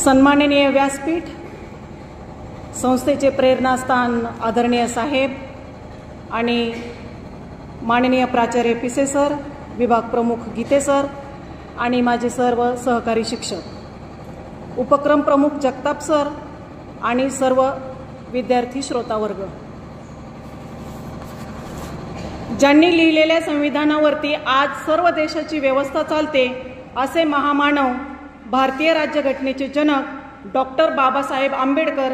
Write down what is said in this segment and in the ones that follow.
सन्माननीय व्यासपीठ, संस्थेचे प्रेरणास्थान आदरणीय साहेब आणि माननीय प्राचार्य पिसे सर, विभाग प्रमुख गीते सर आणि माझे सर्व सहकारी शिक्षक, उपक्रम प्रमुख जगताप सर आणि सर्व विद्यार्थी श्रोतावर्ग, ज्यांनी लिहिलेल्या संविधानावरती आज सर्व देशाची व्यवस्था चालते असे महामानव भारतीय राज्यघटनेचे जनक डॉक्टर बाबासाहेब आंबेडकर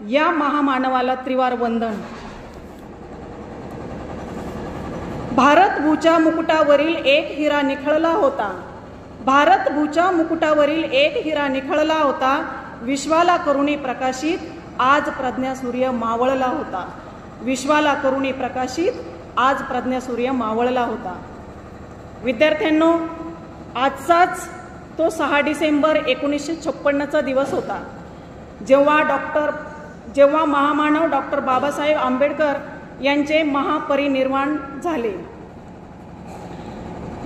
या महामानवाला त्रिवार वंदन। भारत भूच्या मुकुटावरील एक हिरा निखळला होता, भारत भूच्या मुकुटावरील एक हिरा निखळला होता, विश्वाला करुणी प्रकाशित, आज प्रज्ञासूर्य मावळला होता, विश्वाला करुणी प्रकाशित, आज प्रज्ञासूर्य मावळला होता। विद्यार्थ्यांनो, आजचाच तो 6 डिसेंबर 1956चा दिवस होता, जेव्हा महामानव डॉक्टर बाबासाहेब आंबेडकर यांचे महापरिनिर्वाण झाले।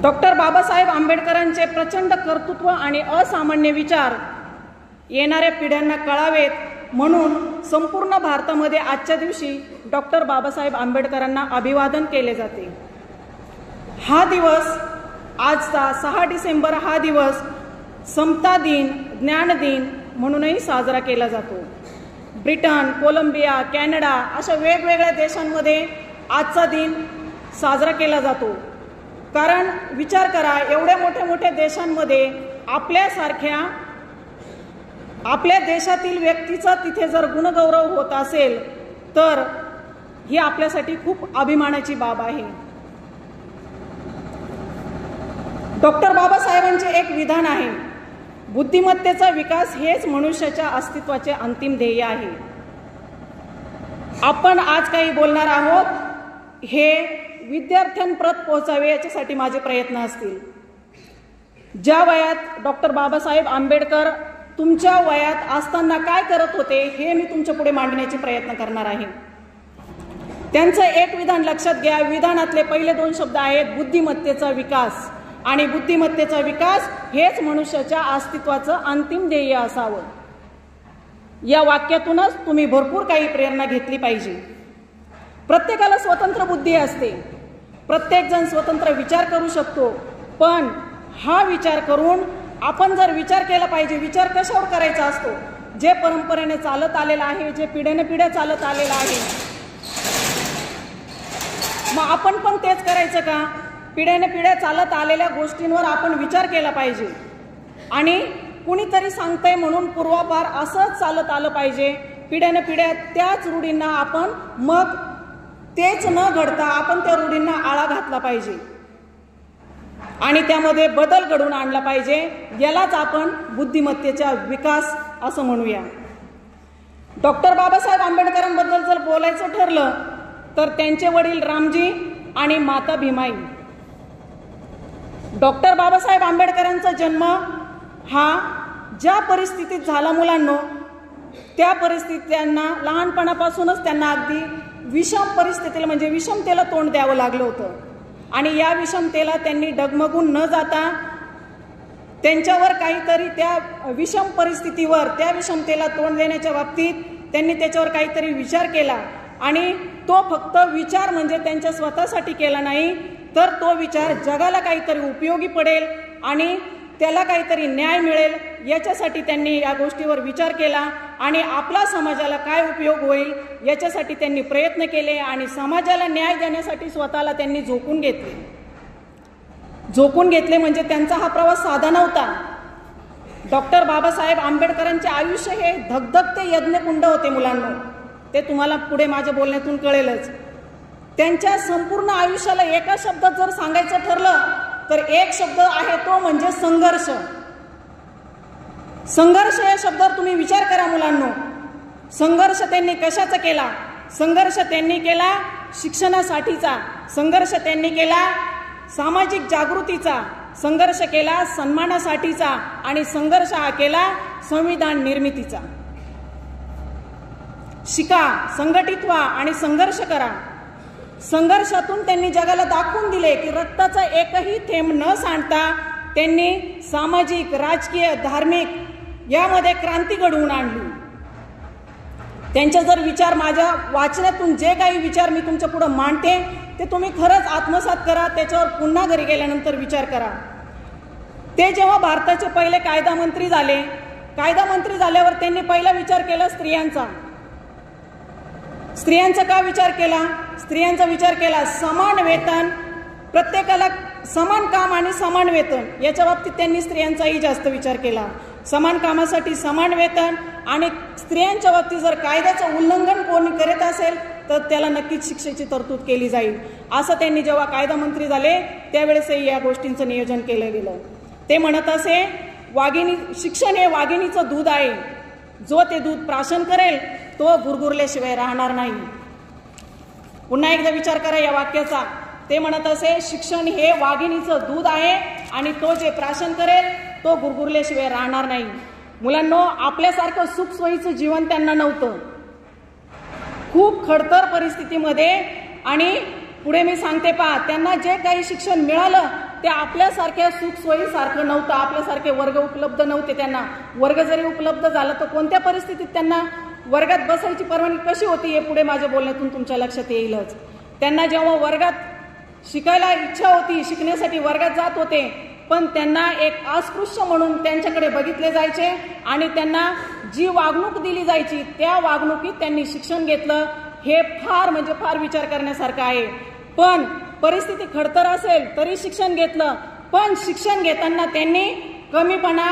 डॉक्टर बाबासाहेब आंबेडकरांचे प्रचंड कर्तृत्व आणि असामान्य विचार येणाऱ्या पिढ्यांना कळावेत म्हणून संपूर्ण भारतामध्ये आजच्या दिवशी डॉक्टर बाबासाहेब आंबेडकरांना अभिवादन केले जाते। हा दिवस, आजचा 6 डिसेंबर हा दिवस समता दिन, ज्ञान दिन म्हणूनही साजरा केला जातो। ब्रिटन, कोलंबिया, कॅनडा अशा वेगवेगळ्या देशांमध्ये आजचा दिन साजरा केला जातो। कारण विचार करा, एवढ्या मोठ्या मोठ्या देशांमध्ये आपल्या देशातील व्यक्तीचा तिथे जर गुणगौरव होत असेल तर ही आपल्यासाठी खूप अभिमानाची बाब आहे। डॉक्टर बाबासाहेबांचे एक विधान आहे, बुद्धिमत्तेचा विकास हेच मनुष्याच्या अस्तित्वाचे अंतिम ध्येय आहे। आपण आज काही बोलणार आहोत हे विद्यार्थ्यांपर्यंत पोहोचावे याच्यासाठी माझे प्रयत्न असतील। ज्या वयात डॉक्टर बाबासाहेब आंबेडकर तुमच्या वयात असताना काय करत होते हे मी तुमच्या पुढे मांडण्याचे प्रयत्न करणार आहे। त्यांचं एक विधान लक्षात घ्या। विधानातले पहिले 2 शब्द आहेत बुद्धिमत्तेचा विकास, आणि बुद्धिमत्तेचा विकास हेच मनुष्याच्या अस्तित्वाचं अंतिम ध्येय असावं। या वाक्यातूनच तुम्ही भरपूर काही प्रेरणा घेतली पाहिजे। प्रत्येकाला स्वतंत्र बुद्धी असते, प्रत्येक जण स्वतंत्र विचार करू शकतो, पण हा विचार करून आपण जर विचार केला पाहिजे। विचार कशावर करायचा असतो? जे परंपरेने चालत आलेलं आहे, जे पिढ्याने पिढ्या चालत आलेलं आहे, मग आपण पण तेच करायचं का? पिढ्याने पिढ्या चालत आलेल्या गोष्टींवर आपण विचार केला पाहिजे आणि कुणीतरी सांगतंय म्हणून पूर्वापार असंच चालत आलं पाहिजे। पिढ्याने पिढ्या त्याच रूढींना आपण, मग तेच न घडता आपण त्या रूढींना आळा घातला पाहिजे आणि त्यामध्ये बदल घडवून आणला पाहिजे। यालाच आपण बुद्धिमत्तेचा विकास असं म्हणूया। डॉक्टर बाबासाहेब आंबेडकरांबद्दल जर बोलायचं ठरलं तर त्यांचे वडील रामजी आणि माता भीमाई। डॉक्टर बाबासाहेब आंबेडकरांचा जन्म हा ज्या परिस्थितीत झाला मुलांनो, त्या परिस्थितीत त्यांना लहानपणापासूनच त्यांना अगदी विषम परिस्थितीला म्हणजे विषमतेला तोंड द्यावं लागलं होतं आणि या विषमतेला त्यांनी डगमगून न जाता त्यांच्यावर काहीतरी त्या विषम परिस्थितीवर, त्या विषमतेला तोंड देण्याच्या बाबतीत त्यांनी त्याच्यावर काहीतरी विचार केला आणि तो फक्त विचार म्हणजे त्यांच्या स्वतःसाठी केला नाही, तर तो विचार जगाला काहीतरी उपयोगी पडेल आणि त्याला काहीतरी न्याय मिळेल याच्यासाठी त्यांनी या गोष्टीवर विचार केला आणि आपला समाजाला काय उपयोग होईल याच्यासाठी त्यांनी प्रयत्न केले आणि समाजाला न्याय देण्यासाठी स्वतःला त्यांनी झोकून घेतले म्हणजे त्यांचा हा प्रवास साधा नव्हता। डॉक्टर बाबासाहेब आंबेडकरांचे आयुष्य हे धगधगते यज्ञकुंड होते मुलांनो, ते तुम्हाला पुढे माझ्या बोलण्यातून कळेलच। त्यांच्या संपूर्ण आयुष्याला एका शब्दात जर सांगायचं ठरलं तर एक शब्द आहे, तो म्हणजे संघर्ष। संघर्ष या शब्दावर तुम्ही विचार करा मुलांनो। संघर्ष त्यांनी कशाचा केला? संघर्ष त्यांनी केला शिक्षणासाठीचा, संघर्ष त्यांनी केला सामाजिक जागृतीचा, संघर्ष केला सन्मानासाठीचा आणि संघर्ष हा केला संविधान निर्मितीचा। शिका, संघटित व्हा आणि संघर्ष करा। संघर्षातून त्यांनी जगाला दाखवून दिले की रक्ताचा एकही थेंब न सांडता त्यांनी सामाजिक, राजकीय, धार्मिक यामध्ये क्रांती घडवून आणली. त्यांचे जर विचार माझ्या वाचनातून जे काही विचार मी तुमच्या पुढे मांडते ते तुम्ही खरंच आत्मसात करा, त्याच्यावर पुन्हा घरी गेल्यानंतर विचार करा. ते जेव्हा भारताचे पहिले कायदा मंत्री झाले, कायदा मंत्री झाल्यावर त्यांनी पहिला विचार केला स्त्रियांचा. स्त्रियांचा का विचार केला? स्त्रियांचा विचार केला समान वेतन, प्रत्येकाला समान काम आणि समान वेतन, याच्या बाबतीत त्यांनी स्त्रियांचाही जास्त विचार केला. समान कामासाठी समान वेतन आणि स्त्रियांच्या बाबतीत जर कायद्याचं उल्लंघन कोणी करत असेल तर त्याला नक्कीच शिक्षेची तरतूद केली जाईल, असं त्यांनी जेव्हा कायदा मंत्री झाले त्यावेळेसही या गोष्टींचं नियोजन केलं गेलं. ते म्हणत असे, शिक्षण हे वाघिणीचं दूध आहे, जो ते दूध प्राशन करेल तो गुरगुरल्याशिवाय राहणार नाही. पुन्हा एकदा विचार करा या वाक्याचा. ते म्हणत असे, शिक्षण हे वाघिणीचं दूध आहे आणि तो जे प्राशन करेल तो गुरगुरल्याशिवाय राहणार नाही. मुलांनो, आपल्यासारखं सुखसोयीचं जीवन त्यांना नव्हतं. खूप खडतर परिस्थितीमध्ये, आणि पुढे मी सांगते पहा, त्यांना जे काही शिक्षण मिळालं ते आपल्यासारख्या सुखसोयीसारखं नव्हतं. आपल्यासारखे वर्ग उपलब्ध नव्हते. त्यांना वर्ग जरी उपलब्ध झाला तर कोणत्या परिस्थितीत त्यांना वर्गात बसायची परवानगी कशी होती हे पुढे माझ्या बोलण्यातून तुमच्या लक्षात येईलच. त्यांना जेव्हा वर्गात शिकायला इच्छा होती, शिकण्यासाठी वर्गात जात होते, पण त्यांना एक अस्पृश्य म्हणून त्यांच्याकडे बघितले जायचे आणि त्यांना जी वागणूक दिली जायची त्या वागणुकीत त्यांनी शिक्षण घेतलं. हे फार म्हणजे फार विचार करण्यासारखं आहे. पण परिस्थिती खडतर असेल तरी शिक्षण घेतलं, पण शिक्षण घेताना त्यांनी कमीपणा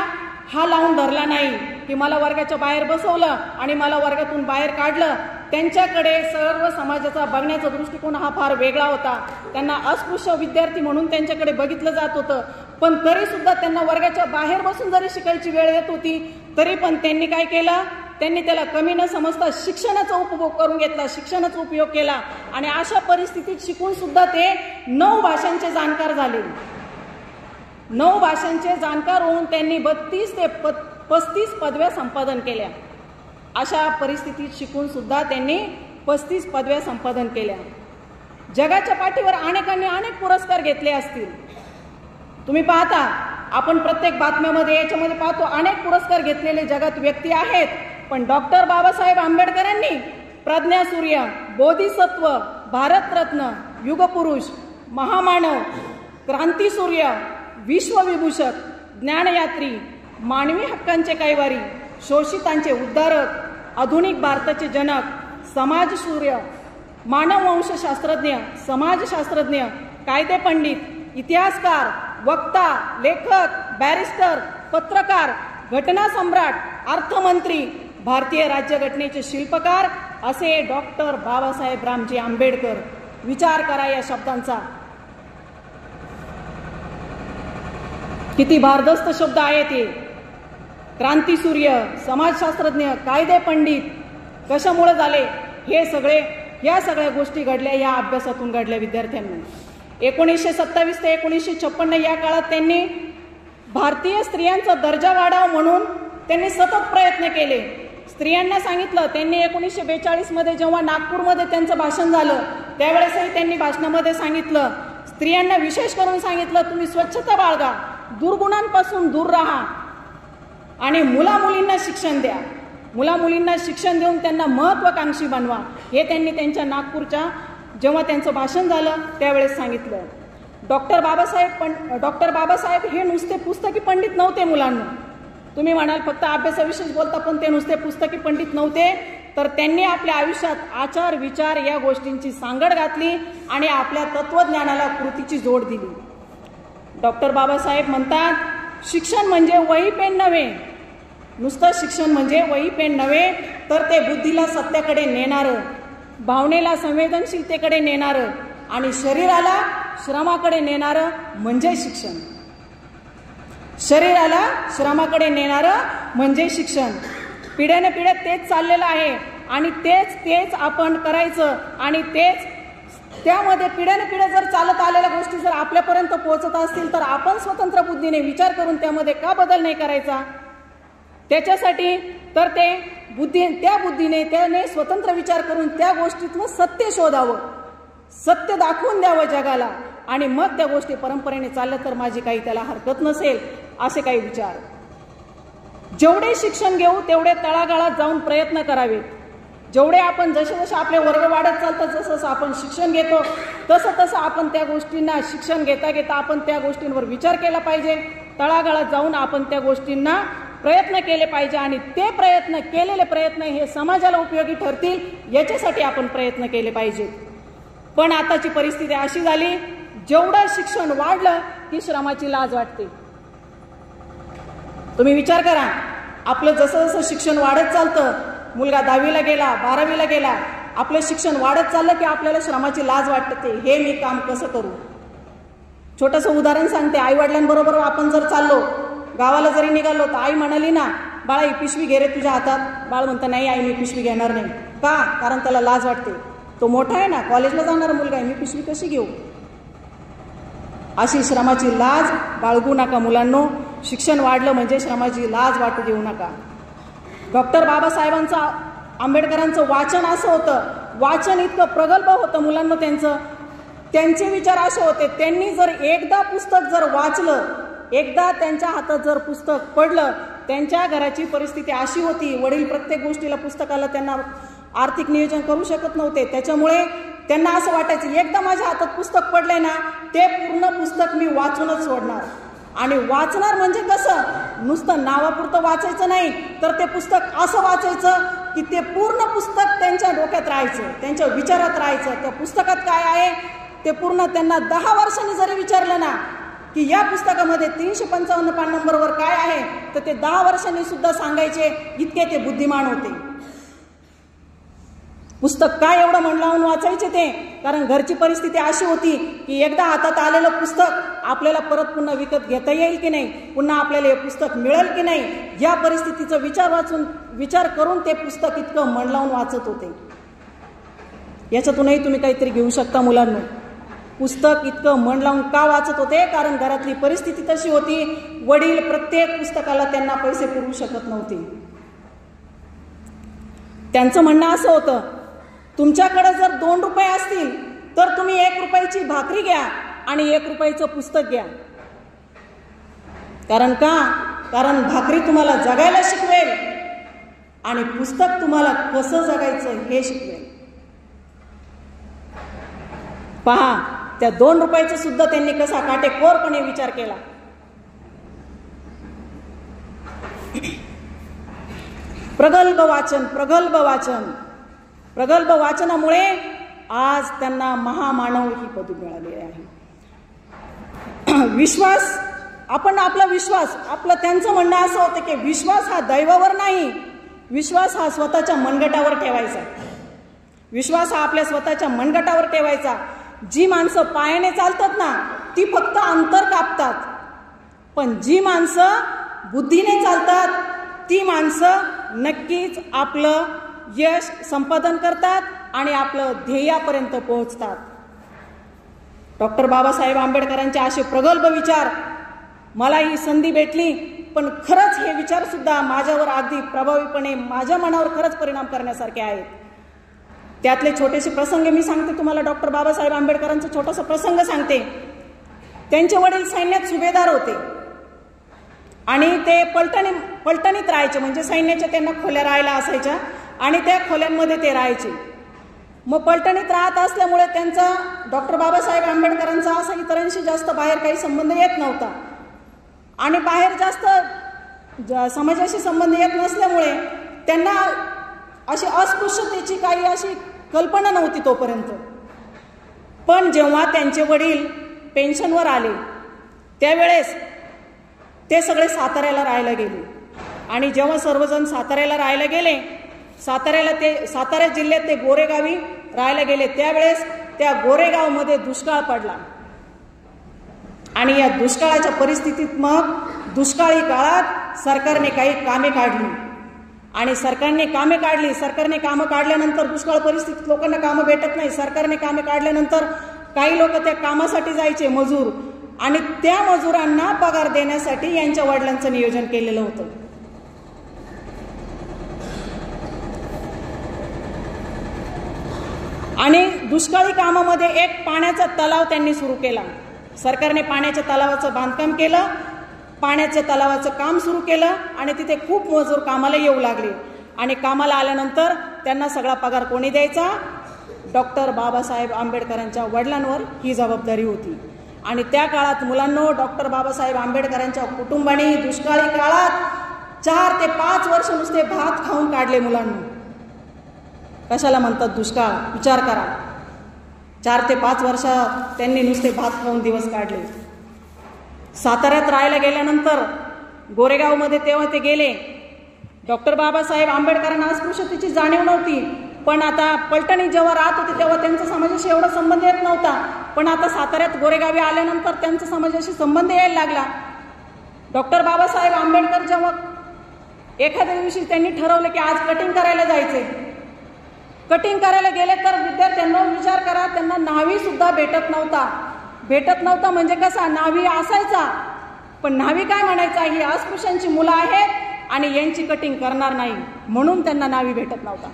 हा लावून धरला नाही की मला वर्गाच्या बाहेर बसवलं आणि मला वर्गातून बाहेर काढलं. त्यांच्याकडे सर्व समाजाचा बघण्याचा दृष्टिकोन हा फार वेगळा होता. त्यांना अस्पृश्य विद्यार्थी म्हणून त्यांच्याकडे बघितलं जात होतं, पण तरी सुद्धा त्यांना वर्गाच्या बाहेर बसून जरी शिकायची वेळ येत होती तरी पण त्यांनी काय केलं, त्यांनी त्याला कमी न समजता शिक्षणाचा उपभोग करून घेतला, शिक्षणाचा उपयोग केला आणि अशा परिस्थितीत शिकून सुद्धा ते 9 भाषांचे जाणकार झाले. 9 भाषांचे जाणकार होऊन त्यांनी 32 ते 35 पदव्या संपादन केल्या. अशा परिस्थितीत शिकून सुद्धा त्यांनी 35 पदव्या संपादन केल्या. जगाच्या पाठीवर अनेकांनी अनेक पुरस्कार घेतले असतील. तुम्ही पाहता, आपण प्रत्येक बातम्यामध्ये याच्यामध्ये पाहतो अनेक पुरस्कार घेतलेले जगात व्यक्ती आहेत, पण डॉक्टर बाबासाहेब आंबेडकरांनी प्रज्ञासूर्य, बोधिसत्व, भारतरत्न, युगपुरुष, महामानव, क्रांतीसूर्य, विश्वविभूषक, ज्ञानयात्री, मानवी हक्कांचे कैवारी, शोषितांचे उद्धारक, आधुनिक भारताचे जनक, समाजसूर्य, मानववंशशास्त्रज्ञ, समाजशास्त्रज्ञ, कायदे पंडित, इतिहासकार, वक्ता, लेखक, बॅरिस्टर, पत्रकार, घटना सम्राट, अर्थमंत्री, भारतीय राज्यघटनेचे शिल्पकार असे डॉक्टर बाबासाहेब रामजी आंबेडकर. विचार करा या शब्दांचा. किती भारदस्त शब्द आहे ते. क्रांतीसूर्य, समाजशास्त्रज्ञ, कायदे पंडित कशामुळे झाले? या सगळ्या गोष्टी घडल्या या अभ्यासातून घडल्या विद्यार्थ्यांना. 1927 ते 1956 या काळात त्यांनी भारतीय स्त्रियांचा दर्जा वाढावा म्हणून त्यांनी सतत प्रयत्न केले. स्त्रियांना सांगितलं, त्यांनी 1942 मध्ये जेव्हा नागपूरमध्ये त्यांचं भाषण झालं त्यावेळेसही त्यांनी भाषणामध्ये सांगितलं, स्त्रियांना विशेष करून सांगितलं, तुम्ही स्वच्छता बाळगा, दुर्गुणांपासून दूर राहा आणि मुलामुलींना शिक्षण द्या. मुलामुलींना शिक्षण देऊन त्यांना महत्वाकांक्षी बनवा. हे त्यांनी त्यांच्या नागपूरच्या जेव्हा त्यांचं भाषण झालं त्यावेळेस सांगितलं. डॉक्टर बाबासाहेब हे नुसते पुस्तकी पंडित नव्हते. मुलांना तुम्ही म्हणाल फक्त अभ्यासाविषयीच बोलता, पण ते नुसते पुस्तकी पंडित नव्हते, तर त्यांनी आपल्या आयुष्यात आचार विचार या गोष्टींची सांगड घातली आणि आपल्या तत्वज्ञानाला कृतीची जोड दिली. डॉक्टर बाबासाहेब म्हणतात, शिक्षण म्हणजे वही पेन नव्हे. नुसतं शिक्षण म्हणजे वही पेन नव्हे, तर ते बुद्धीला सत्याकडे नेणारं, भावनेला संवेदनशीलतेकडे नेणारं आणि शरीराला श्रमाकडे नेणारं म्हणजे शिक्षण. शरीराला श्रमाकडे नेणारं म्हणजे शिक्षण. पिढ्याने पिढ्या तेच चाललेलं आहे आणि तेच आपण करायचं आणि त्यामध्ये पिढ्याने पिढ्या जर चालत आलेल्या गोष्टी जर आपल्यापर्यंत पोहोचत असतील तर आपण स्वतंत्र बुद्धीने विचार करून त्यामध्ये का बदल नाही करायचा? त्याच्यासाठी तर त्या बुद्धीने त्याने स्वतंत्र विचार करून त्या गोष्टीतलं सत्य शोधावं, सत्य दाखवून द्यावं जगाला आणि मग त्या गोष्टी परंपरेने चालल्या तर माझी काही त्याला हरकत नसेल, असे काही विचार. जेवढे शिक्षण घेऊ तेवढे तळागाळात जाऊन प्रयत्न करावेत. जेवढे आपण जसे आपले वर्ग वाढत चालतात, जसं आपण शिक्षण घेतो तसं आपण त्या गोष्टींना शिक्षण घेता घेता आपण त्या गोष्टींवर विचार केला पाहिजे. तळागाळात जाऊन आपण त्या गोष्टींना प्रयत्न केले पाहिजे आणि ते केलेले प्रयत्न हे समाजाला उपयोगी ठरतील याच्यासाठी आपण प्रयत्न केले पाहिजेत. पण आताची परिस्थिती अशी झाली, जेवढं शिक्षण वाढलं की श्रमाची लाज वाटते. तुम्ही विचार करा, आपलं जसं जसं शिक्षण वाढत चालतं, मुलगा 10वीला गेला, 12वीला गेला, आपलं शिक्षण वाढत चाललं की आपल्याला श्रमाची लाज वाटते. हे मी काम कसं करू? छोटंसं उदाहरण सांगते. आईवडिलांबरोबर आपण जर चाललो, गावाला जरी निघालो, तर आई म्हणाली ना, बाळा ही पिशवी घे रे तुझ्या हातात. बाळ म्हणतं नाही आई, मी पिशवी घेणार नाही. का? कारण त्याला लाज वाटते. तो मोठा आहे ना, कॉलेजला जाणारा मुलगा आहे, मी पिशवी कशी घेऊ? अशी श्रमाची लाज बाळगू नका मुलांनो. शिक्षण वाढलं म्हणजे श्रमाची लाज वाटू देऊ नका. डॉक्टर बाबासाहेबांचं आंबेडकरांचं वाचन असं होतं, वाचन इतकं प्रगल्भ होतं मुलांना. त्यांचे विचार असे होते, त्यांनी जर एकदा पुस्तक जर वाचलं, एकदा त्यांच्या हातात जर पुस्तक पडलं, त्यांच्या घराची परिस्थिती अशी होती, वडील प्रत्येक गोष्टीला पुस्तकाला त्यांना आर्थिक नियोजन करू शकत नव्हते. त्याच्यामुळे त्यांना असं वाटायचं, एकदा माझ्या हातात पुस्तक पडलंय ना, ते पूर्ण पुस्तक मी वाचूनच सोडणार. आणि वाचणार म्हणजे कसं? नुसतं नावापुरतं वाचायचं नाही, तर ते पुस्तक असं वाचायचं की ते पूर्ण पुस्तक त्यांच्या डोक्यात राहायचं, त्यांच्या विचारात राहायचं. त्या पुस्तकात काय आहे ते पूर्ण त्यांना 10 वर्षांनी जरी विचारलं ना की या पुस्तकामध्ये 355 पान नंबरवर काय आहे, तर ते 10 वर्षांनी सुद्धा सांगायचे, इतके ते बुद्धिमान होते. पुस्तक काय एवढं मन लावून वाचायचे ते? कारण घरची परिस्थिती अशी होती की एकदा हातात आलेलं पुस्तक आपल्याला परत पुन्हा विकत घेता येईल की नाही, पुन्हा आपल्याला हे पुस्तक मिळेल की नाही, या परिस्थितीचा विचार करून ते पुस्तक इतकं मन लावून वाचत होते. याच्यातूनही तुम्ही काहीतरी घेऊ शकता मुलांनो. पुस्तक इतकं मन लावून का वाचत होते? कारण घरातली परिस्थिती तशी होती, वडील प्रत्येक पुस्तकाला त्यांना पैसे पुरवू शकत नव्हते. त्यांचं म्हणणं असं होतं, तुमच्याकडे जर 2 रुपये असतील तर तुम्ही 1 रुपयाची भाकरी घ्या आणि 1 रुपयाचं पुस्तक घ्या. कारण का? कारण भाकरी तुम्हाला जगायला शिकवेल आणि पुस्तक तुम्हाला कसं जगायचं हे शिकवेल. पहा, त्या 2 रुपयाचा सुद्धा त्यांनी कसा काटेकोरपणे विचार केला. प्रगल्भ वाचन, प्रगल्भ वाचन, प्रगल्भ वाचनामुळे आज त्यांना महामानव ही पदवी मिळाली आहे. विश्वास, आपलं त्यांचं म्हणणं असं होतं की विश्वास हा दैवावर नाही, विश्वास हा स्वतःच्या मनगटावर ठेवायचा. विश्वास हा आपल्या स्वतःच्या मनगटावर ठेवायचा. जी माणसं पायाने चालतात ना, ती फक्त अंतर कापतात, पण जी माणसं बुद्धीने चालतात ती माणसं नक्कीच आपलं यश संपादन करतात आणि आपलं ध्येयापर्यंत पोहोचतात. डॉक्टर बाबासाहेब आंबेडकरांचे असे प्रगल्भ विचार, मला ही संधी भेटली, पण खरंच हे विचार सुद्धा माझ्यावर अगदी प्रभावीपणे माझ्या मनावर खरंच परिणाम करण्यासारखे आहेत. त्यातले छोटेसे प्रसंग मी सांगते तुम्हाला. डॉक्टर बाबासाहेब आंबेडकरांचा छोटासा प्रसंग सांगते. त्यांचे वडील सैन्यात सुभेदार होते आणि ते पलटणीत राहायचे, म्हणजे सैन्याच्या त्यांना खोल्या राहायला असायच्या आणि त्या खोल्यांमध्ये ते राहायचे. मग पलटणीत राहत असल्यामुळे त्यांचा, डॉक्टर बाबासाहेब आंबेडकरांचा असा इतरांशी जास्त बाहेर काही संबंध येत नव्हता आणि बाहेर जास्त समाजाशी संबंध येत नसल्यामुळे त्यांना अशी अस्पृश्यतेची काही अशी कल्पना नव्हती तोपर्यंत. पण जेव्हा त्यांचे वडील पेन्शनवर आले त्यावेळेस ते सगळे साताऱ्याला राहायला गेले आणि जेव्हा सर्वजण साताऱ्याला राहायला गेले, सातारा जिल्ह्यात ते गोरेगावी राहायला गेले, त्यावेळेस त्या गोरेगावमध्ये दुष्काळ पडला आणि या दुष्काळाच्या परिस्थितीत मग दुष्काळी काळात सरकारने काही कामे काढली आणि सरकारने कामं काढल्यानंतर दुष्काळ परिस्थितीत लोकांना कामं भेटत नाही. सरकारने कामे काढल्यानंतर काही लोक त्या कामासाठी जायचे मजूर, आणि त्या मजुरांना पगार देण्यासाठी यांच्या वडिलांचं नियोजन केलेलं होतं. आणि दुष्काळी कामामध्ये एक पाण्याचा तलाव त्यांनी सुरू केला. सरकारने पाण्याच्या तलावाचं बांधकाम केलं पाण्याच्या तलावाचं काम सुरू केलं आणि तिथे खूप मजूर कामाला येऊ लागले आणि कामाला आल्यानंतर त्यांना सगळा पगार कोणी द्यायचा? डॉक्टर बाबासाहेब आंबेडकरांच्या वडिलांवर ही जबाबदारी होती. आणि त्या काळात मुलांनो, डॉक्टर बाबासाहेब आंबेडकरांच्या कुटुंबाने दुष्काळी काळात 4 ते 5 वर्ष नुसते भात खाऊन काढले. मुलांनो, कशाला म्हणतात दुष्काळ? विचार करा. 4 ते 5 वर्ष त्यांनी नुसते भात खाऊन दिवस काढले. साताऱ्यात राहायला गेल्यानंतर गोरेगावमध्ये तेव्हा ते गेले. डॉक्टर बाबासाहेब आंबेडकरांना अस्पृश्यतेची जाणीव नव्हती, पण आता पलटणी जेव्हा राहत होते तेव्हा त्यांचा समाजाशी एवढा संबंध येत नव्हता. पण आता साताऱ्यात गोरेगावी आल्यानंतर त्यांचा समाजाशी संबंध यायला लागला. डॉक्टर बाबासाहेब आंबेडकर जेव्हा एखाद्या दिवशी त्यांनी ठरवलं की आज कटिंग करायला जायचे, कटिंग करायला गेले तर विद्यार्थ्यांना विचार करा, त्यांना न्हावी सुद्धा भेटत नव्हता म्हणजे कसा? न्हावी असायचा, पण न्हावी काय म्हणायचा? ही अस्पृश्यांची मुलं आहेत आणि यांची कटिंग करणार नाही, म्हणून त्यांना न्हावी भेटत नव्हता.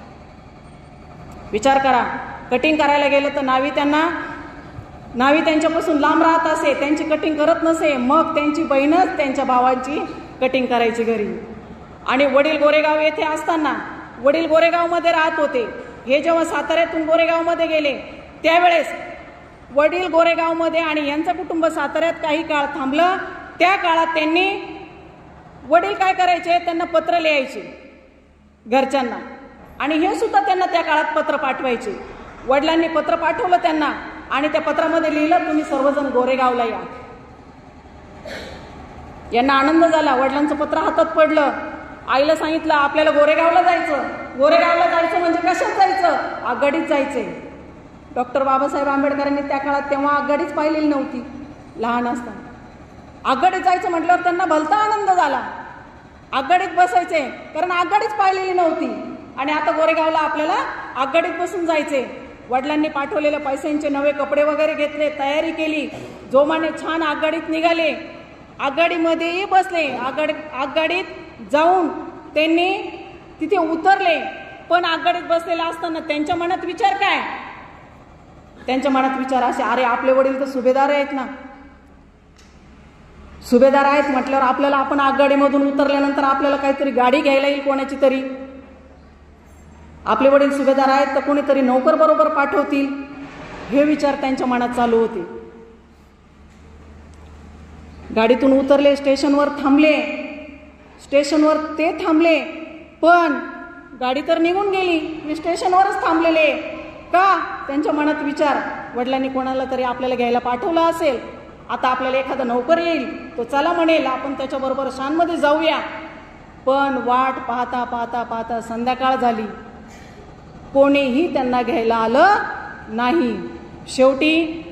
विचार करा, कटिंग करायला गेलं तर न्हावी त्यांच्यापासून लांब राहत असे, त्यांची कटिंग करत नसे, मग त्यांची बहीणच त्यांच्या भावांची कटिंग करायची घरी. आणि वडील गोरेगाव येथे असताना, वडील गोरेगावमध्ये राहत होते. हे जेव्हा साताऱ्यातून गोरेगावमध्ये गेले त्यावेळेस वडील गोरेगावमध्ये आणि यांचं कुटुंब साताऱ्यात काही काळ थांबलं. त्या काळात त्यांनी, वडील काय करायचे? त्यांना पत्र लिहायचे घरच्यांना, आणि हे सुद्धा त्यांना त्या काळात पत्र पाठवायचे. वडिलांनी पत्र पाठवलं त्यांना आणि त्या पत्रामध्ये लिहिलं, तुम्ही सर्वजण गोरेगावला या. यांना आनंद झाला. वडिलांचं पत्र हातात पडलं. आईला सांगितलं आपल्याला गोरेगावला जायचं. गोरेगावला जायचं म्हणजे कशात जायचं? आगगाडीत जायचंय. डॉक्टर बाबासाहेब आंबेडकरांनी त्या काळात तेव्हा आगगाडीच पाहिलेली नव्हती. लहान असताना आगगाडीत जायचं म्हटल्यावर त्यांना भलता आनंद झाला. आगगाडीत बसायचे, कारण आगगाडीच पाहिलेली नव्हती आणि आता गोरेगावला आपल्याला आगगाडीत बसून जायचे. वडिलांनी पाठवलेल्या पैशांचे नवे कपडे वगैरे घेतले, तयारी केली, जोमाने छान आगगाडीत निघाले. आगगाडीमध्येही बसले. आगगाडीत जाऊन त्यांनी तिथे उतरले. पण आगगाडीत बसलेला असताना त्यांच्या मनात विचार काय? त्यांच्या मनात विचार असे, अरे आपले वडील तर सुभेदार आहेत ना, सुभेदार आहेत म्हटल्यावर आपल्याला, आपण आगगाडीमधून उतरल्यानंतर आपल्याला काहीतरी गाडी घ्यायला येईल कोणाची तरी. आपले वडील सुभेदार आहेत तर कोणीतरी नोकर बरोबर पाठवतील, हे विचार त्यांच्या मनात चालू होते. गाडीतून उतरले, स्टेशनवर थांबले. स्टेशनवर ते थांबले, पण गाडी तर निघून गेली, स्टेशनवरच थांबलेले का? त्यांच्या मनात विचार, वडिलांनी कोणाला तरी आपल्याला घ्यायला पाठवलं असेल, आता आपल्याला एखादा नोकर येईल, तो चला म्हणेल, आपण त्याच्याबरोबर शानमध्ये जाऊया. पण वाट पाहता पाहता पाहता संध्याकाळ झाली, कोणीही त्यांना घ्यायला आलं नाही. शेवटी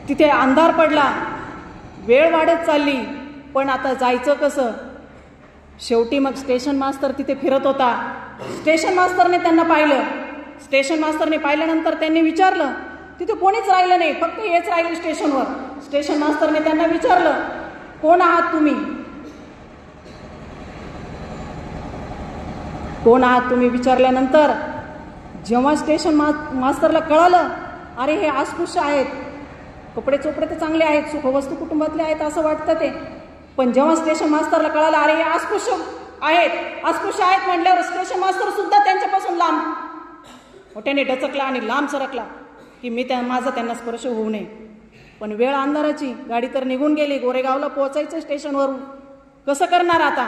तिथे अंधार पडला, वेळ वाढत चालली, पण आता जायचं कसं? शेवटी मग स्टेशन मास्तर तिथे फिरत होता. स्टेशन मास्तरने त्यांना पाहिलं. स्टेशन मास्तरने पाहिल्यानंतर त्यांनी विचारलं, तिथे कोणीच राहिलं नाही, फक्त हेच राहिले स्टेशनवर. स्टेशन मास्तरने त्यांना विचारलं, कोण आहात तुम्ही? कोण आहात तुम्ही विचारल्यानंतर जेव्हा स्टेशन मास्तरला कळालं, अरे हे अस्पृश्य आहेत, कपडे चोपडे तर चांगले आहेत, सुखवस्तू कुटुंबातले आहेत असं वाटतं ते, पण जेव्हा स्टेशन मास्तरला कळालं अरे हे अस्पृश्य आहेत म्हटल्यावर स्टेशन मास्तर सुद्धा त्यांच्यापासून लांब मोठ्याने डचकला आणि लांब सरकला की माझा त्यांना स्पर्श होऊ नये. पण वेळ अंधाराची, गाडी तर निघून गेली, गोरेगावला पोहोचायचं स्टेशनवरून, कसं करणार आता?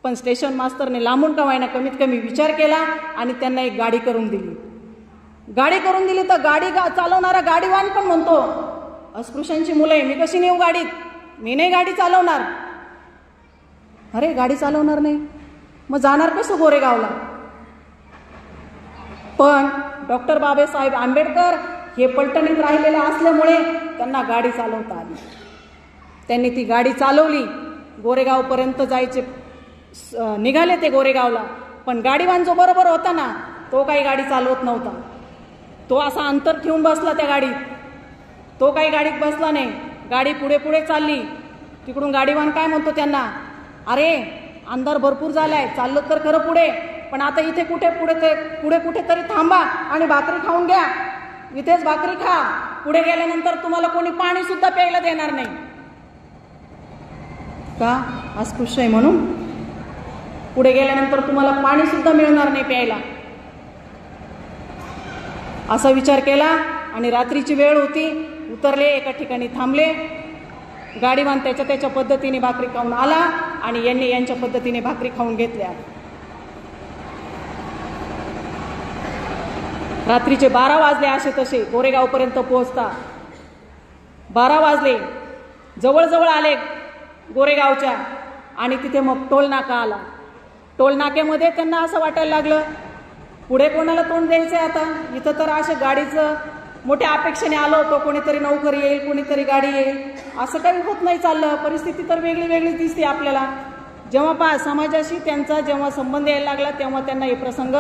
पण स्टेशन मास्तरने लांबून का व्हायना कमीत कमी विचार केला आणि त्यांना एक गाडी करून दिली. गाडी करून दिली तर गाडी चालवणारा गाडीवान पण म्हणतो, अस्पृश्यांची मुलं आहे, मी कशी नेऊ गाडीत, मी नाही गाडी चालवणार. अरे गाडी चालवणार नाही, मग जाणार कसं गोरेगावला? पण डॉक्टर बाबासाहेब आंबेडकर हे पलटणीत राहिलेले असल्यामुळे त्यांना गाडी चालवता आली. त्यांनी ती गाडी चालवली, गोरेगावपर्यंत जायचे निघाले ते गोरेगावला. पण गाडीवान जो बरोबर होता ना, तो काही गाडी चालवत नव्हता. तो असा अंतर ठेवून बसला त्या गाडीत, तो काही गाडीत बसला नाही. गाडी पुढे पुढे चालली. तिकडून गाडीवान काय म्हणतो त्यांना, अरे अंधार भरपूर झालाय, चाललं तर खरं पुढे, पण आता इथे पुढे कुठेतरी थांबा आणि भाकरी खाऊन घ्या, इथेच भाकरी खा, पुढे गेल्यानंतर तुम्हाला कोणी पाणी सुद्धा प्यायला देणार नाही. का? अस्पृश्य आहे म्हणून. पुढे गेल्यानंतर तुम्हाला पाणी सुद्धा मिळणार नाही प्यायला, असा विचार केला. आणि रात्रीची वेळ होती, उतरले, एका ठिकाणी थांबले. गाडीवान त्याच्या पद्धतीने भाकरी खाऊन आला आणि यांनी यांच्या पद्धतीने भाकरी खाऊन घेतल्या. रात्रीचे 12 वाजले असे तसे गोरेगावपर्यंत पोहोचता. 12 वाजले, जवळजवळ आले गोरेगावच्या. आणि तिथे मग टोल नाका आला. टोल नाक्यामध्ये त्यांना असं वाटायला लागलं, पुढे कोणाला तोंड द्यायचंय आता. इथं तर अशा गाडीचं मोठ्या अपेक्षेने आलो होतो, कोणीतरी नोकरी येईल, कोणीतरी गाडी येईल, असं काही होत नाही चाललं. परिस्थिती तर वेगळी वेगळी दिसते आपल्याला. जेव्हा समाजाशी त्यांचा जेव्हा संबंध यायला लागला तेव्हा त्यांना हे प्रसंग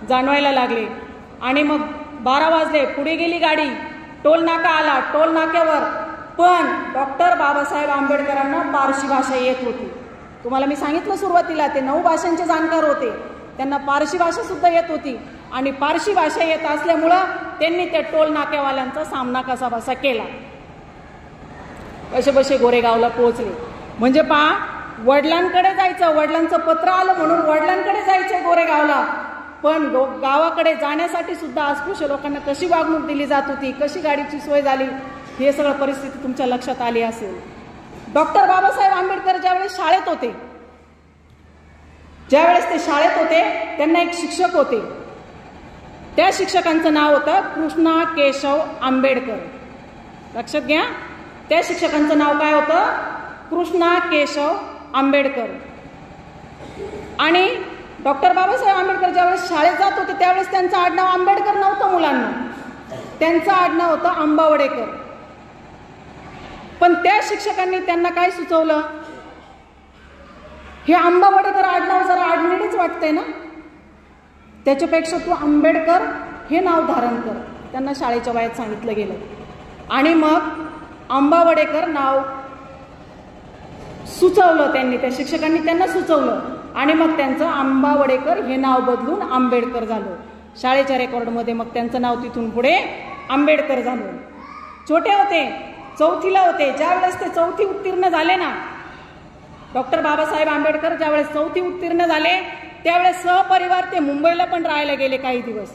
जाणवायला लागले. आणि मग 12 वाजले, पुढे गेली गाडी, टोल नाका आला. टोल नाक्यावर पण डॉक्टर बाबासाहेब आंबेडकरांना पारशी भाषा येत होती. तुम्हाला मी सांगितलं सुरुवातीला, ते 9 भाषांचे जाणकार होते, त्यांना पारशी भाषा सुद्धा येत होती. आणि पारशी भाषा येत असल्यामुळं त्यांनी त्या टोल नाक्यावाल्यांचा सामना कसा बसा केला. कसे बसे गोरेगावला पोहोचले. म्हणजे पहा, वडिलांकडे जायचं, वडिलांचं पत्र आलं म्हणून वडिलांकडे जायचं गोरेगावला. पण गावाकडे जाण्यासाठी सुद्धा अस्पृश्य लोकांना कशी वागणूक दिली जात होती, कशी गाडीची सोय झाली, हे सगळं परिस्थिती तुमच्या लक्षात आली असेल. डॉक्टर बाबासाहेब आंबेडकर ज्यावेळेस शाळेत होते, त्यांना एक शिक्षक होते. त्या शिक्षकांचं नाव होतं कृष्णा केशव आंबेडकर. लक्षात घ्या, त्या शिक्षकांचं नाव काय होतं? कृष्णा केशव आंबेडकर. आणि डॉक्टर बाबासाहेब आंबेडकर ज्यावेळेस शाळेत जात होते त्यावेळेस त्यांचं आडनाव आंबेडकर नव्हतं मुलांना, त्यांचं आडनाव होतं आंबावडेकर. पण त्या शिक्षकांनी त्यांना काय सुचवलं, हे आंबावडेकर आडनाव जरा आडनिडीच वाटतंय ना, त्याच्यापेक्षा तू आंबेडकर हे नाव धारण कर. त्यांना शाळेच्या वयात सांगितलं गेलं. आणि मग आंबावडेकर नाव सुचवलं त्यांनी, त्या शिक्षकांनी त्यांना सुचवलं. आणि मग त्यांचं आंबावडेकर हे नाव बदलून आंबेडकर झालं. शाळेच्या रेकॉर्डमध्ये मग त्यांचं नाव तिथून पुढे आंबेडकर झालं. छोटे होते, 4थीला होते. ज्यावेळेस ते 4थी उत्तीर्ण झाले ना, डॉक्टर बाबासाहेब आंबेडकर ज्यावेळेस 4थी उत्तीर्ण झाले त्यावेळेस सहपरिवार ते मुंबईला पण राहायला गेले काही दिवस.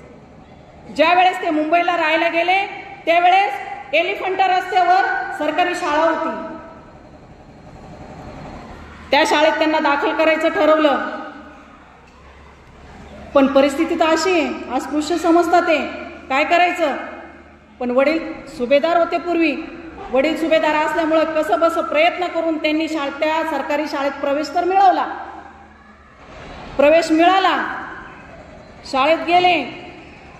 ज्यावेळेस ते मुंबईला राहायला गेले त्यावेळेस एलिफंटा रस्त्यावर सरकारी शाळा होती. त्या शाळेत त्यांना दाखल करायचं ठरवलं. पण परिस्थिती तर अशी आहे, अस्पृश्य समजतात ते, काय करायचं. पण वडील सुभेदार होते पूर्वी. वडील सुभेदार असल्यामुळे कसं बस प्रयत्न करून त्यांनी त्या सरकारी शाळेत प्रवेश तर मिळवला. प्रवेश मिळाला, शाळेत गेले.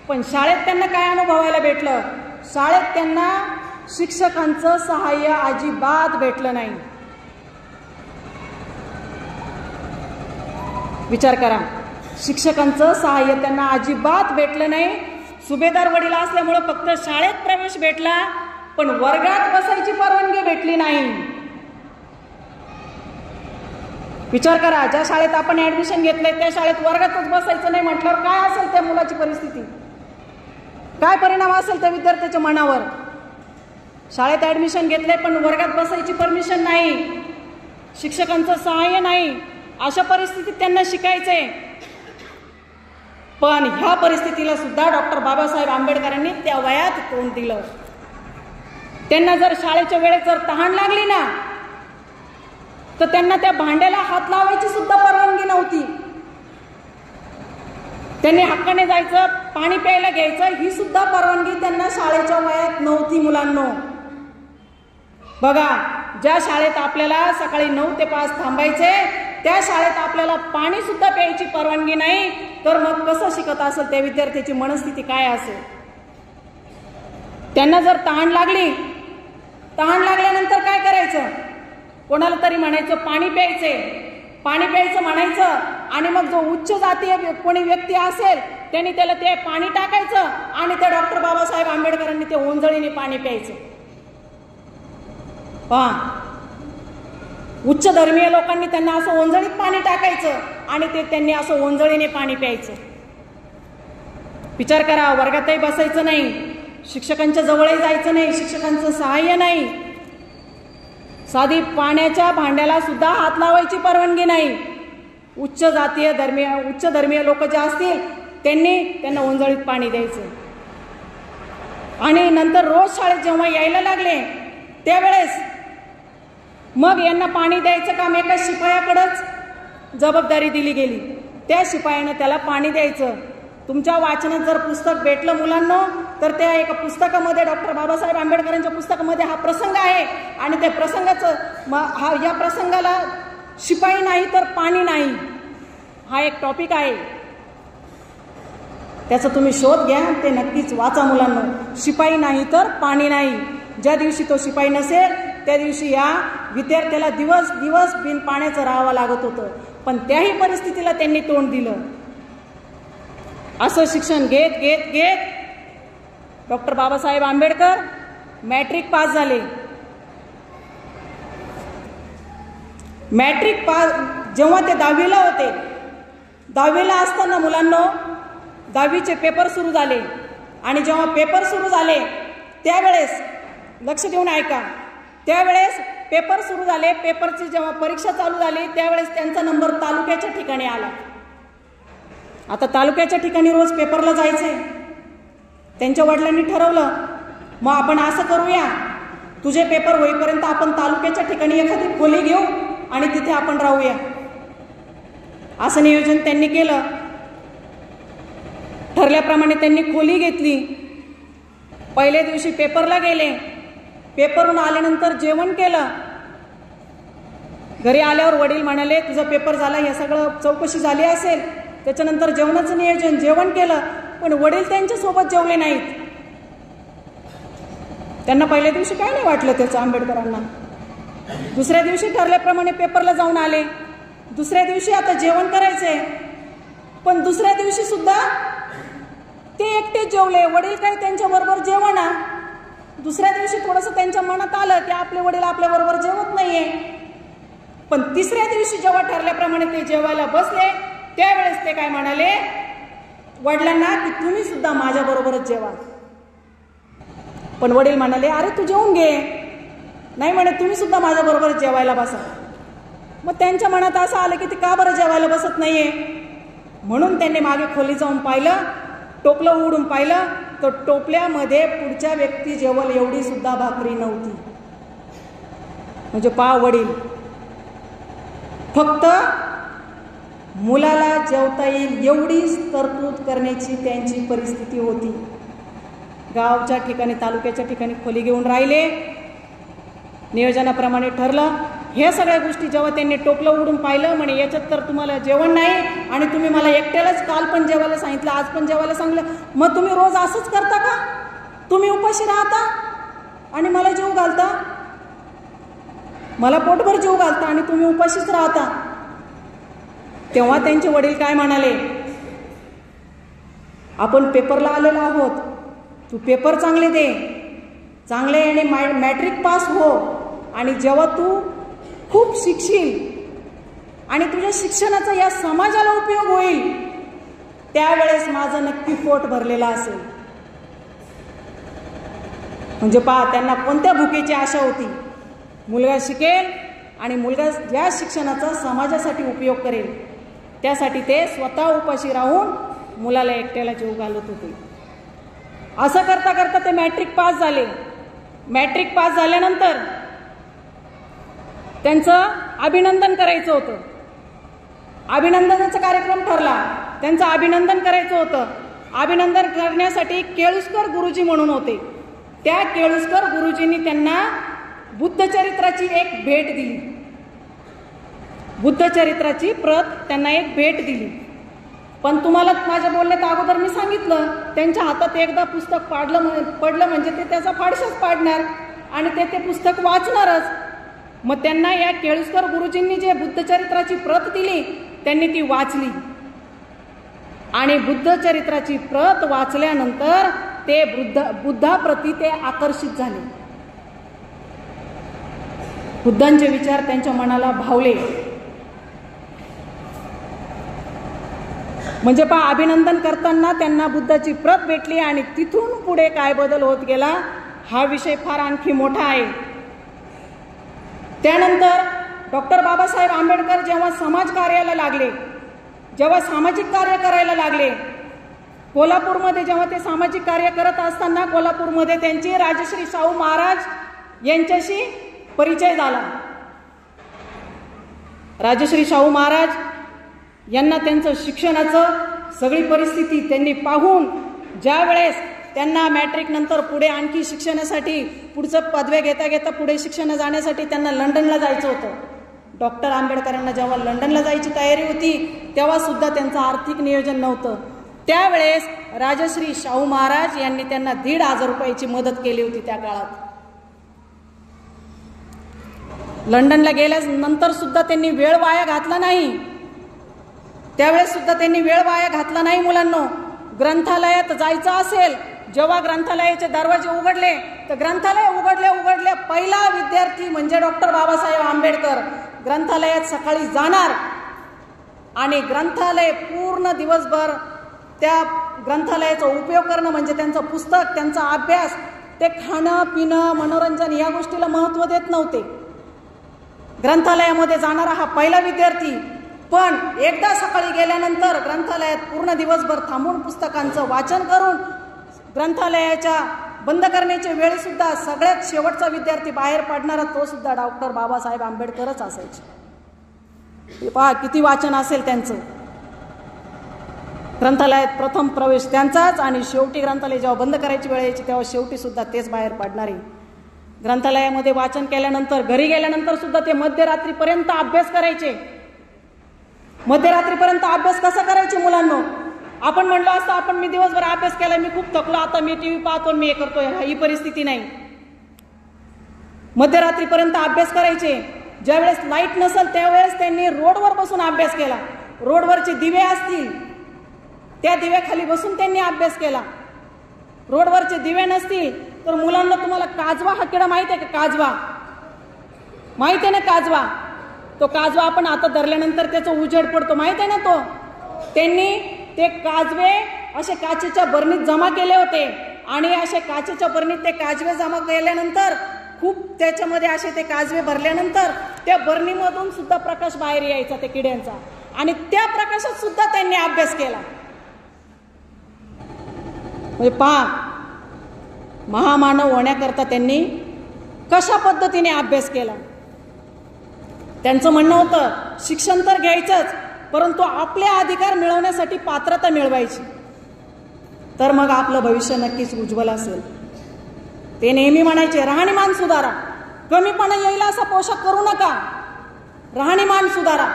पण शाळेत त्यांना काय अनुभवायला भेटलं, शाळेत त्यांना शिक्षकांचं सहाय्य अजिबात भेटलं नाही. विचार करा, शिक्षकांचं सहाय्य त्यांना अजिबात भेटलं नाही. सुभेदार वडील असल्यामुळे फक्त शाळेत प्रवेश भेटला, पण वर्गात बसायची परवानगी भेटली नाही. विचार करा, ज्या शाळेत आपण ऍडमिशन घेतलंय त्या शाळेत वर्गातच बसायचं नाही म्हटल्यावर काय असेल त्या मुलाची परिस्थिती, काय परिणाम असेल त्या विद्यार्थ्याच्या मनावर. शाळेत ऍडमिशन घेतलंय पण वर्गात बसायची परमिशन नाही, शिक्षकांचं सहाय्य नाही, अशा परिस्थितीत त्यांना शिकायचंय. पण ह्या परिस्थितीला सुद्धा डॉक्टर बाबासाहेब आंबेडकरांनी त्या वयात तोंड दिलं. त्यांना जर शाळेच्या वेळेत जर तहान लागली ना, तर त्यांना त्या भांड्याला हात लावायची सुद्धा परवानगी नव्हती. त्यांनी हक्काने जायचं, पाणी प्यायला घ्यायचं, ही सुद्धा परवानगी त्यांना शाळेच्या वयात नव्हती. मुलांनो बघा, ज्या शाळेत आपल्याला सकाळी 9 ते 5 थांबायचे त्या शाळेत आपल्याला पाणी सुद्धा प्यायची परवानगी नाही, तर मग कसं शिकत असेल त्या विद्यार्थ्याची मनस्थिती काय असेल. त्यांना जर तहान लागली, तहान लागल्यानंतर काय करायचं, कोणाला तरी म्हणायचं पाणी प्यायचे, पाणी प्यायचं म्हणायचं. आणि मग जो उच्च जातीय कोणी व्यक्ती असेल त्यांनी त्याला ते पाणी टाकायचं आणि त्या डॉक्टर बाबासाहेब आंबेडकरांनी ते ओंजळीने पाणी प्यायचं. पहा, उच्च धर्मीय लोकांनी त्यांना असं ओंजळीत पाणी टाकायचं आणि ते त्यांनी असं ओंजळीने पाणी प्यायचं. विचार करा, वर्गातही बसायचं नाही, शिक्षकांच्या जवळही जायचं नाही, शिक्षकांचं सहाय्य नाही. साधी पाण्याच्या भांड्याला सुद्धा हात लावायची परवानगी नाही. उच्च धर्मीय लोक जे असतील त्यांना ओंजळीत पाणी द्यायचं. आणि नंतर रोज शाळेत जेव्हा यायला लागले त्यावेळेस मग यांना पाणी द्यायचं काम एका शिपायाकडेच जबाबदारी दिली गेली. त्या शिपायानं त्याला पाणी द्यायचं. तुमच्या वाचनात जर पुस्तक भेटलं मुलांना तर त्या एका पुस्तकामध्ये डॉक्टर बाबासाहेब आंबेडकरांच्या पुस्तकामध्ये हा प्रसंग आहे. आणि त्या प्रसंगाचं या प्रसंगाला शिपाई नाही तर पाणी नाही हा एक टॉपिक आहे. त्याचा तुम्ही शोध घ्या, ते नक्कीच वाचा मुलांना. शिपाई नाही तर पाणी नाही. ज्या दिवशी तो शिपाई नसेल त्या दिवशी या विद्यार्थ्याला दिवस दिवस बिन पाण्याचं राहावं लागत होतं. पण त्याही परिस्थितीला त्यांनी तोंड दिलं. असं शिक्षण घेत घेत घेत doctor Babasaheb Ambedkar matric pass झाले. मॅट्रिक पास जेव्हा ते 10वीला होते, 10वीला असताना मुलांना 10वीचे पेपर सुरू झाले. आणि जेव्हा पेपर सुरू झाले त्यावेळेस लक्ष देऊन ऐका, त्यावेळेस पेपर सुरू झाले. पेपरची जेव्हा परीक्षा चालू झाली त्यावेळेस त्यांचा नंबर तालुक्याच्या ठिकाणी आला. आता तालुक्याच्या ठिकाणी रोज पेपरला जायचे. त्यांच्या वडिलांनी ठरवलं मग आपण असं करूया, तुझे पेपर होईपर्यंत आपण तालुक्याच्या ठिकाणी एखादी खोली घेऊ आणि तिथे आपण राहूया. असं नियोजन त्यांनी केलं. ठरल्याप्रमाणे त्यांनी खोली घेतली. पहिल्या दिवशी पेपरला गेले. पेपरहून आल्यानंतर जेवण केलं. घरी आल्यावर वडील म्हणाले तुझा पेपर झाला, हे सगळं चौकशी झाली असेल. त्याच्यानंतर जेवणाचं नियोजन, जेवण केलं. पण वडील त्यांच्यासोबत जेवले नाहीत. त्यांना पहिल्या दिवशी काय नाही वाटलं त्याचं आंबेडकरांना. दुसऱ्या दिवशी ठरल्याप्रमाणे पेपरला जाऊन आले. दुसऱ्या दिवशी आता जेवण करायचंय, पण दुसऱ्या दिवशी सुद्धा ते एकटेच जेवले. वडील काय त्यांच्या बरोबर जेवणा. दुसऱ्या दिवशी थोडंसं त्यांच्या मनात आलं की आपले वडील आपल्या बरोबर जेवत नाहीये. पण तिसऱ्या दिवशी जेव्हा ठरल्याप्रमाणे ते जेवायला बसले त्यावेळेस ते काय म्हणाले वडिलांना की तुम्ही सुद्धा माझ्या बरोबरच जेवा. पण वडील म्हणाले अरे तू जेवून घे. नाही म्हणे तुम्ही सुद्धा माझ्या बरोबरच जेवायला बसा. मग त्यांच्या मनात असं आलं की ते का बरं जेवायला बसत नाहीये. म्हणून त्यांनी मागे खोली जाऊन पाहिलं, टोपलं उघडून पाहिलं तर टोपल्यामध्ये पुढच्या व्यक्ती जेवल एवढी सुद्धा भाकरी नव्हती. म्हणजे वडील फक्त मुलाला जेवता येईल एवढीच तरतूद करण्याची त्यांची परिस्थिती होती. गावच्या ठिकाणी तालुक्याच्या ठिकाणी खोली घेऊन राहिले. नियोजनाप्रमाणे ठरलं. हे सगळ्या गोष्टी जेव्हा त्यांनी टोपलं उघडून पाहिलं म्हणे याच्यात तर तुम्हाला जेवण नाही आणि तुम्ही मला एकट्यालाच काल पण जेवायला सांगितलं, आज पण जेवायला सांगितलं. मग तुम्ही रोज असंच करता का? तुम्ही उपाशी राहता आणि मला जेव घालता, मला पोटभर जेव घालता आणि तुम्ही उपाशीच राहता. तेव्हा त्यांचे वडील काय म्हणाले आपण पेपरला आलेलो आहोत, तू पेपर चांगले दे, चांगले आणि मॅट्रिक पास हो. आणि जेव्हा तू खूप शिकशील आणि तुझ्या शिक्षणाचा या समाजाला उपयोग होईल त्यावेळेस माझं नक्की पोट भरलेलं असेल. म्हणजे त्यांना कोणत्या भुकेची आशा होती. मुलगा शिकेल आणि मुलगा ज्या शिक्षणाचा समाजासाठी उपयोग करेल त्यासाठी ते स्वतः उपाशी राहून मुलाला एकट्याला जीव घालत होते. असं करता करता ते मॅट्रिक पास झाले. मॅट्रिक पास झाल्यानंतर त्यांचं अभिनंदन करायचं होतं. अभिनंदनाचा कार्यक्रम ठरला. त्यांचं अभिनंदन करायचं होतं. अभिनंदन करण्यासाठी केळुसकर गुरुजी म्हणून होते. त्या केळुसकर गुरुजींनी त्यांना बुद्धचरित्राची एक भेट दिली. बुद्धचरित्राची प्रत त्यांना एक भेट दिली. पण तुम्हाला माझ्या बोलण्यात अगोदर मी सांगितलं त्यांच्या हातात एकदा पुस्तक पडलं म्हणजे ते त्याचा फाडशाच पाडणार आणि ते पुस्तक वाचणारच. मग त्यांना या केळुसकर गुरुजींनी जे बुद्धचरित्राची प्रत दिली त्यांनी ती वाचली आणि बुद्धचरित्राची प्रत वाचल्यानंतर ते बुद्धाप्रती ते आकर्षित झाले. बुद्धांचे विचार त्यांच्या मनाला भावले. म्हणजे अभिनंदन करताना त्यांना बुद्धाची प्रत भेटली आणि तिथून पुढे काय बदल होत गेला हा विषय फार आणखी मोठा आहे. त्यानंतर डॉक्टर बाबासाहेब आंबेडकर जेव्हा समाजकार्याला लागले, जेव्हा सामाजिक कार्य करायला लागले, कोल्हापूरमध्ये जेव्हा ते सामाजिक कार्य करत असताना कोल्हापूरमध्ये त्यांची राजश्री शाहू महाराज यांच्याशी परिचय झाला. राजश्री शाहू महाराज यांना त्यांचं शिक्षणाचं सगळी परिस्थिती त्यांनी पाहून, ज्या वेळेस त्यांना मॅट्रिक नंतर पुढे आणखी शिक्षणासाठी पुढचं पदव्या घेता घेता पुढे शिक्षण जाण्यासाठी त्यांना लंडनला जायचं होतं. डॉक्टर आंबेडकरांना जेव्हा लंडनला जायची तयारी होती तेव्हा सुद्धा त्यांचं आर्थिक नियोजन नव्हतं. त्यावेळेस राजश्री शाहू महाराज यांनी त्यांना 1,500 रुपयाची मदत केली होती. त्या काळात लंडनला गेल्यानंतर सुद्धा त्यांनी वेळ वाया घातला नाही. त्यावेळेस सुद्धा त्यांनी वेळ वाया घातला नाही. मुलांनो, ग्रंथालयात जायचं असेल, जेव्हा ग्रंथालयाचे दरवाजे उघडले तर ग्रंथालय उघडले पहिला विद्यार्थी म्हणजे डॉक्टर बाबासाहेब आंबेडकर ग्रंथालयात सकाळी जाणार आणि ग्रंथालय पूर्ण दिवसभर त्या ग्रंथालयाचा उपयोग करणं म्हणजे त्यांचं पुस्तक, त्यांचा अभ्यास. ते खाणं पिणं मनोरंजन या गोष्टीला महत्त्व देत नव्हते. ग्रंथालयामध्ये जाणारा हा पहिला विद्यार्थी, पण एकदा सकाळी गेल्यानंतर ग्रंथालयात पूर्ण दिवसभर थांबून पुस्तकांचं वाचन करून ग्रंथालयाच्या बंद करण्याच्या वेळी सुद्धा सगळ्यात शेवटचा विद्यार्थी बाहेर पडणारा तो सुद्धा डॉक्टर बाबासाहेब आंबेडकरच असायचे. पहा किती वाचन असेल त्यांचं. ग्रंथालयात प्रथम प्रवेश त्यांचाच आणि शेवटी ग्रंथालय जेव्हा बंद करायची वेळ यायची तेव्हा शेवटी सुद्धा तेच बाहेर पडणारे. ग्रंथालयामध्ये वाचन केल्यानंतर घरी गेल्यानंतर सुद्धा ते मध्यरात्रीपर्यंत अभ्यास करायचे. मध्यरात्रीपर्यंत अभ्यास कसा करायचे मुलांनो? आपण म्हणलो असतं आपण मी दिवसभर अभ्यास केला, मी खूप थकलो, आता मी टीव्ही पाहतो, मी हे करतोय, ही परिस्थिती नाही. मध्यरात्रीपर्यंत अभ्यास करायचे. ज्यावेळेस लाईट नसेल त्यावेळेस त्यांनी रोडवर बसून अभ्यास केला. रोडवरचे दिवे असतील त्या दिव्याखाली बसून त्यांनी अभ्यास केला. रोडवरचे दिवे नसतील तर मुलांना तुम्हाला काजवा हा किडा माहिती आहे का? काजवा माहिती आहे ना? काजवा, तो काजवा आपण आता धरल्यानंतर त्याचा उजेड पडतो, माहिती आहे ना? तो त्यांनी ते काजवे असे काचेच्या बरणीत जमा केले होते आणि असे काचेच्या बरणीत ते काजवे जमा केल्यानंतर खूप त्याच्यामध्ये असे ते काजवे भरल्यानंतर त्या बरणीमधून सुद्धा प्रकाश बाहेर यायचा त्या किड्यांचा आणि त्या प्रकाशात सुद्धा त्यांनी अभ्यास केला. म्हणजे पहा, महामानव होण्याकरता त्यांनी कशा पद्धतीने अभ्यास केला. त्यांचं म्हणणं होतं शिक्षण तर घ्यायचंच, परंतु आपले अधिकार मिळवण्यासाठी पात्रता मिळवायची, तर मग आपलं भविष्य नक्कीच उज्ज्वल असेल. ते नेहमी म्हणायचे राहणीमान सुधारा, कमीपणा येईल असा पोशाख करू नका, राहणीमान सुधारा.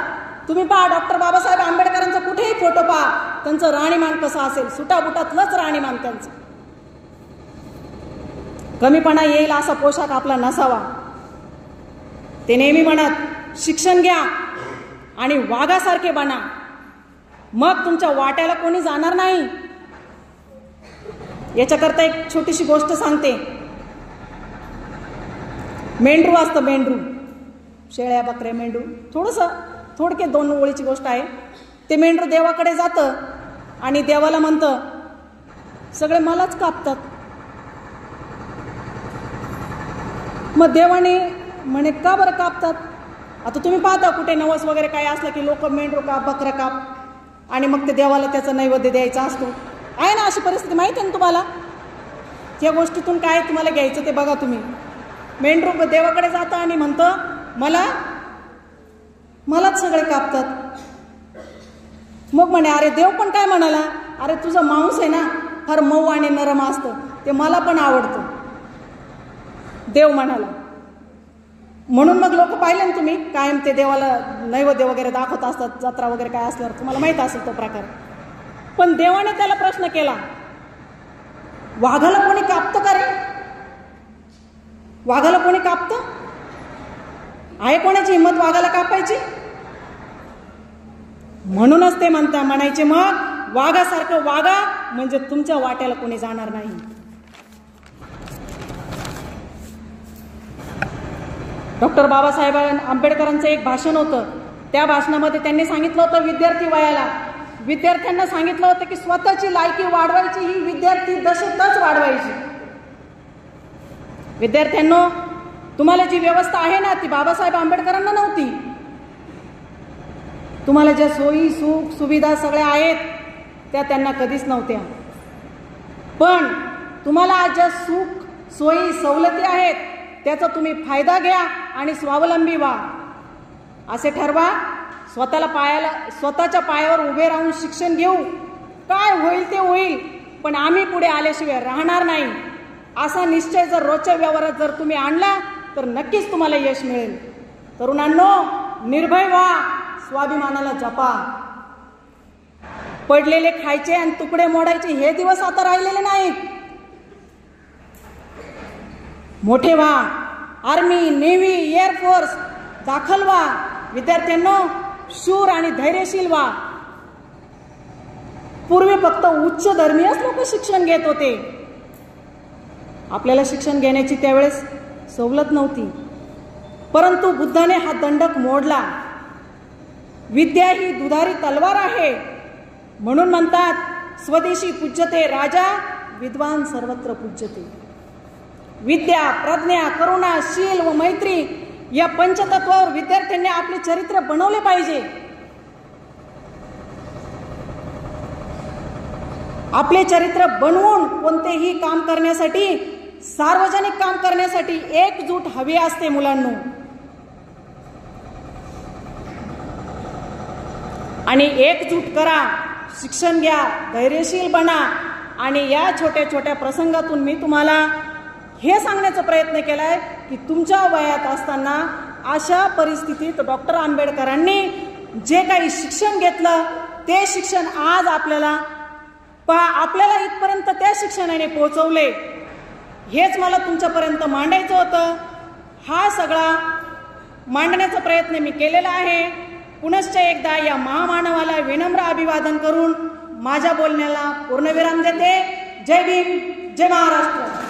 तुम्ही पहा डॉक्टर बाबासाहेब आंबेडकरांचा कुठेही फोटो पहा, त्यांचं राहणीमान कसं असेल, सुटाबुटातलंच राहणीमान त्यांचं. कमीपणा येईल असा पोशाख आपला नसावा. ते नेहमी म्हणत शिक्षण घ्या आणि वाघासारखे बना, मग तुमच्या वाट्याला कोणी जाणार नाही. याच्याकरता एक छोटीशी गोष्ट सांगते. मेंढरू असतं, मेंढरू, शेळ्या बकऱ्या मेंढरू, थोडके 2 ओळीची गोष्ट आहे. ते मेंढरू देवाकडे जातं आणि देवाला म्हणतं सगळे मलाच कापतात. मग देवाने म्हणे का बरं कापतात? आता तुम्ही पाहता कुठे नवस वगैरे काय असलं की लोक मेंढरू काप, बकरा काप आणि मग ते देवाला त्याचा नैवेद्य द्यायचा असतो. आहे ना अशी परिस्थिती, माहिती आहे ना तुम्हाला? त्या गोष्टीतून काय तुम्हाला घ्यायचं ते बघा तुम्ही. मेंढरू देवाकडे जातं आणि म्हणतं मलाच सगळे कापतात. मग म्हणे अरे देव पण काय म्हणाला, अरे तुझं मांस आहे ना फार मऊ आणि नरम असतं, ते मला पण आवडतं, देव म्हणाला. म्हणून मग लोक पाहिले ना तुम्ही कायम ते देवाला नैवेद्य वगैरे दाखवत असतात, जत्रा वगैरे काय असल्यावर, तुम्हाला माहित असेल तो प्रकार. पण देवाने त्याला प्रश्न केला, वाघाला कोणी कापतं का रे? वाघाला कोणी कापतं? आहे कोणाची हिंमत वाघाला कापायची? म्हणूनच ते म्हणायचे मग वाघासारखं वागा, म्हणजे तुमच्या वाट्याला कोणी जाणार नाही. डॉक्टर बाबासाहेब आंबेडकरांचं एक भाषण होतं. त्या भाषणामध्ये त्यांनी सांगितलं होतं विद्यार्थ्यांना सांगितलं होतं की स्वतःची लायकी वाढवायची, ही विद्यार्थी दशेतच वाढवायची. विद्यार्थ्यांनो, तुम्हाला जी व्यवस्था आहे ना ती बाबासाहेब आंबेडकरांना नव्हती. तुम्हाला ज्या सोयी सुख सुविधा सगळ्या आहेत त्या त्यांना कधीच नव्हत्या. पण तुम्हाला आज ज्या सुख सोयी सवलती आहेत त्याचा तुम्ही फायदा घ्या आणि स्वावलंबी व्हा. असे ठरवा. स्वतःच्या पायावर उभे राहून शिक्षण घेऊ. काय होईल ते होईल, पण आम्ही पुढे आल्याशिवाय राहणार नाही असा निश्चय जर रोजच्या व्यवहारात जर तुम्ही आणला तर नक्कीच तुम्हाला यश मिळेल. तरुणांनो, निर्भय व्हा, स्वाभिमानाला जपा. पडलेले खायचे आणि तुकडे मोडायचे हे दिवस आता राहिलेले नाहीत. मोठे व्हा. आर्मी, नेव्ही, एअरफोर्स दाखल व्हा. विद्यार्थ्यांनो, शूर आणि धैर्यशील व्हा. पूर्वी फक्त उच्च धर्मीयच लोक शिक्षण घेत होते. आपल्याला शिक्षण घेण्याची त्यावेळेस सवलत नव्हती. परंतु बुद्धाने हा दंडक मोडला. विद्या ही दुधारी तलवार आहे. म्हणून म्हणतात स्वदेशी पूज्यते राजा, विद्वान सर्वत्र पूज्यते. विद्या, प्रज्ञा, करुणा, शील व मैत्री या पंचतत्वावर विद्यार्थ्यांनी आपले चरित्र बनवले पाहिजे. आपले चरित्र बनवून कोणतेही काम करण्यासाठी, सार्वजनिक काम करण्यासाठी एकजूट हवी असते. मुलांनो, आणि एकजूट करा, शिक्षण घ्या, धैर्यशील बना. आणि या छोट्या छोट्या प्रसंगातून मी तुम्हाला हे सांगण्याचा प्रयत्न केलाय की तुमच्या वयात असताना अशा परिस्थितीत डॉक्टर आंबेडकरांनी जे काही शिक्षण घेतलं ते शिक्षण आज आपल्याला इथपर्यंत त्या शिक्षणाने पोहोचवले. हेच मला तुमच्यापर्यंत मांडायचं होतं. हा सगळा मांडण्याचा प्रयत्न मी केलेला आहे. पुनश्च एकदा या महामानवाला विनम्र अभिवादन करून माझ्या बोलण्याला पूर्णविराम देते. जय भीम, जय महाराष्ट्र.